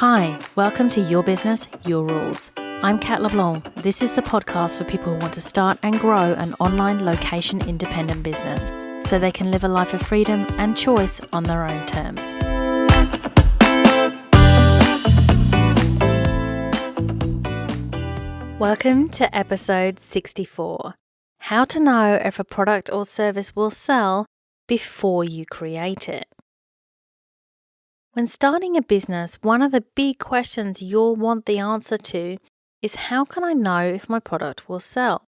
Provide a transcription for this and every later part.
Hi, welcome to Your Business, Your Rules. I'm Kat LeBlanc. This is the podcast for people who want to start and grow an online location-independent business so they can live a life of freedom and choice on their own terms. Welcome to episode 64. How to know if a product or service will sell before you create it. When starting a business, one of the big questions you'll want the answer to is how can I know if my product will sell?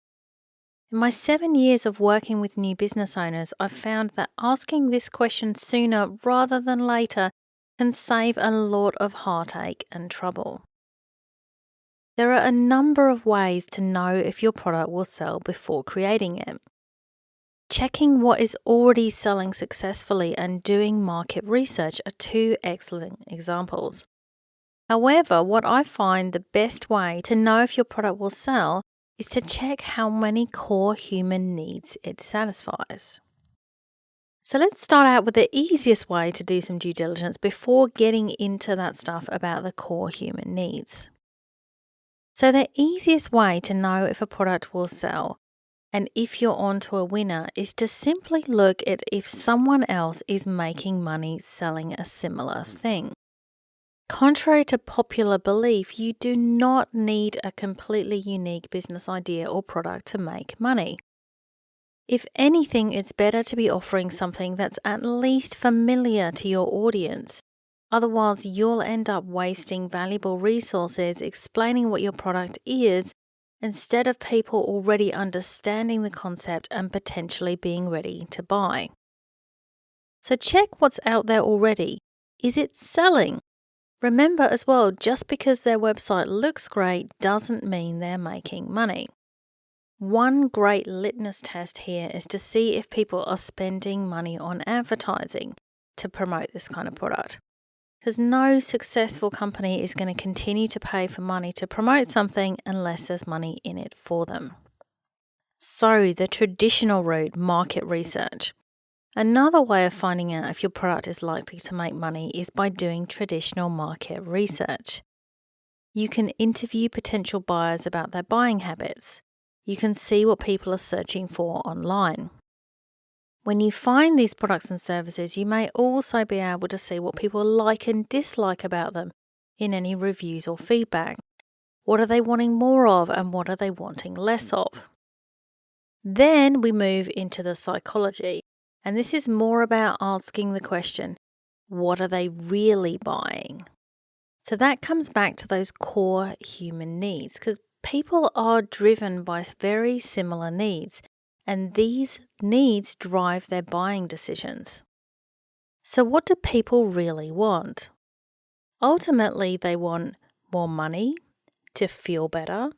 In my 7 years of working with new business owners, I've found that asking this question sooner rather than later can save a lot of heartache and trouble. There are a number of ways to know if your product will sell before creating it. Checking what is already selling successfully and doing market research are two excellent examples. However, what I find the best way to know if your product will sell is to check how many core human needs it satisfies. So let's start out with the easiest way to do some due diligence before getting into that stuff about the core human needs. So the easiest way to know if a product will sell and if you're onto a winner is to simply look at if someone else is making money selling a similar thing. Contrary to popular belief, you do not need a completely unique business idea or product to make money. If anything, it's better to be offering something that's at least familiar to your audience. Otherwise, you'll end up wasting valuable resources explaining what your product is instead of people already understanding the concept and potentially being ready to buy. So check what's out there already. Is it selling? Remember as well, just because their website looks great doesn't mean they're making money. One great litmus test here is to see if people are spending money on advertising to promote this kind of product. Because no successful company is going to continue to pay for money to promote something unless there's money in it for them. So the traditional route, market research. Another way of finding out if your product is likely to make money is by doing traditional market research. You can interview potential buyers about their buying habits. You can see what people are searching for online. When you find these products and services, you may also be able to see what people like and dislike about them in any reviews or feedback. What are they wanting more of and what are they wanting less of? Then we move into the psychology, and this is more about asking the question, what are they really buying? So that comes back to those core human needs, because people are driven by very similar needs. And these needs drive their buying decisions. So what do people really want? Ultimately, they want more money, to feel better,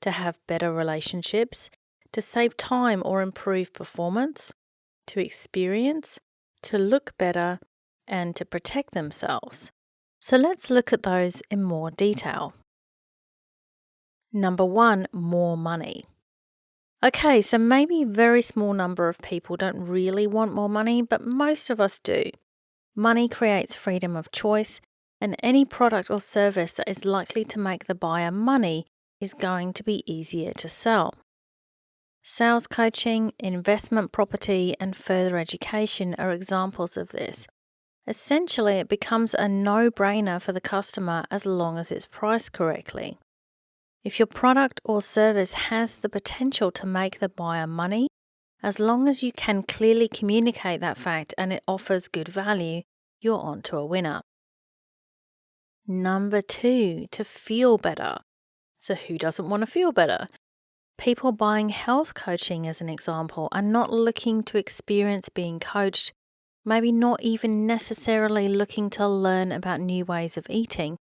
to have better relationships, to save time or improve performance, to experience, to look better, and to protect themselves. So let's look at those in more detail. Number 1, more money. Okay, so maybe a very small number of people don't really want more money, but most of us do. Money creates freedom of choice, and any product or service that is likely to make the buyer money is going to be easier to sell. Sales coaching, investment property, and further education are examples of this. Essentially, it becomes a no-brainer for the customer as long as it's priced correctly. If your product or service has the potential to make the buyer money, as long as you can clearly communicate that fact and it offers good value, you're on to a winner. Number 2, to feel better. So who doesn't want to feel better? People buying health coaching, as an example, are not looking to experience being coached, maybe not even necessarily looking to learn about new ways of eating.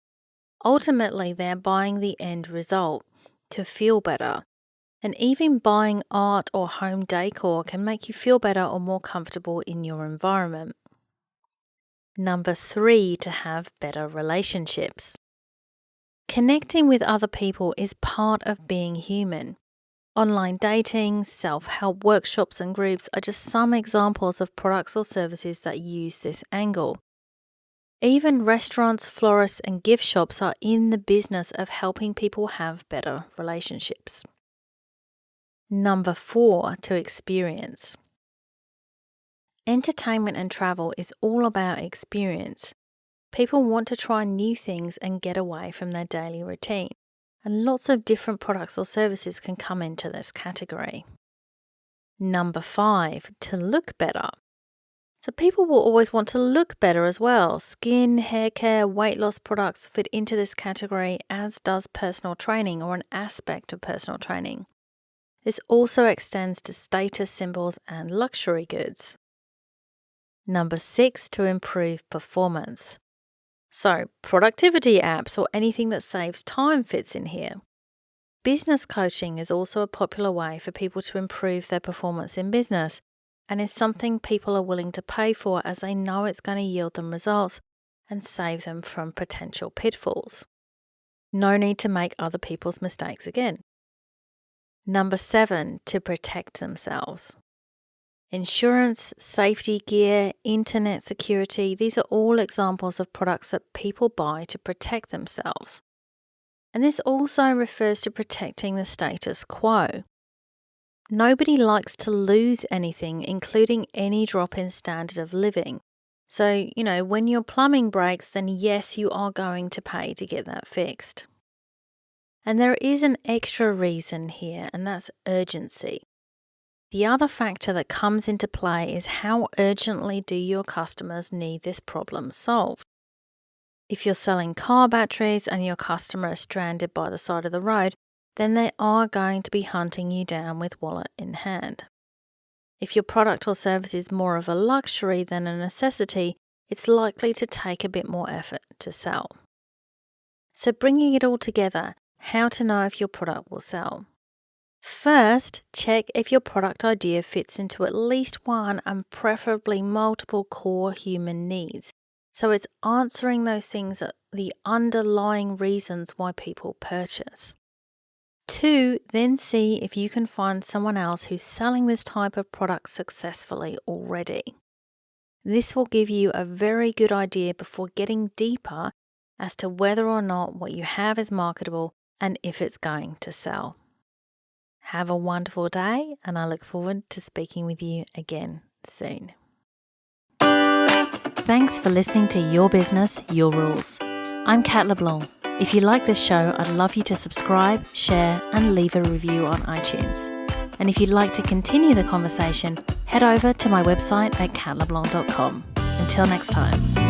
Ultimately, they're buying the end result, to feel better. And even buying art or home decor can make you feel better or more comfortable in your environment. Number 3, to have better relationships. Connecting with other people is part of being human. Online dating, self-help workshops and groups are just some examples of products or services that use this angle. Even restaurants, florists, and gift shops are in the business of helping people have better relationships. Number 4, to experience. Entertainment and travel is all about experience. People want to try new things and get away from their daily routine, and lots of different products or services can come into this category. Number 5, to look better. So people will always want to look better as well. Skin, hair care, weight loss products fit into this category, as does personal training or an aspect of personal training. This also extends to status symbols and luxury goods. Number 6, to improve performance. So productivity apps or anything that saves time fits in here. Business coaching is also a popular way for people to improve their performance in business, and is something people are willing to pay for as they know it's going to yield them results and save them from potential pitfalls. No need to make other people's mistakes again. Number 7, to protect themselves. Insurance, safety gear, internet security, these are all examples of products that people buy to protect themselves. And this also refers to protecting the status quo. Nobody likes to lose anything, including any drop in standard of living. So, when your plumbing breaks, then yes, you are going to pay to get that fixed. And there is an extra reason here, and that's urgency. The other factor that comes into play is how urgently do your customers need this problem solved. If you're selling car batteries and your customer is stranded by the side of the road, then they are going to be hunting you down with wallet in hand. If your product or service is more of a luxury than a necessity, it's likely to take a bit more effort to sell. So bringing it all together, how to know if your product will sell. First, check if your product idea fits into at least one and preferably multiple core human needs. So it's answering those things that the underlying reasons why people purchase. 2, then see if you can find someone else who's selling this type of product successfully already. This will give you a very good idea before getting deeper as to whether or not what you have is marketable and if it's going to sell. Have a wonderful day, and I look forward to speaking with you again soon. Thanks for listening to Your Business, Your Rules. I'm Kat LeBlanc. If you like this show, I'd love you to subscribe, share, and leave a review on iTunes. And if you'd like to continue the conversation, head over to my website at katleblanc.com. Until next time.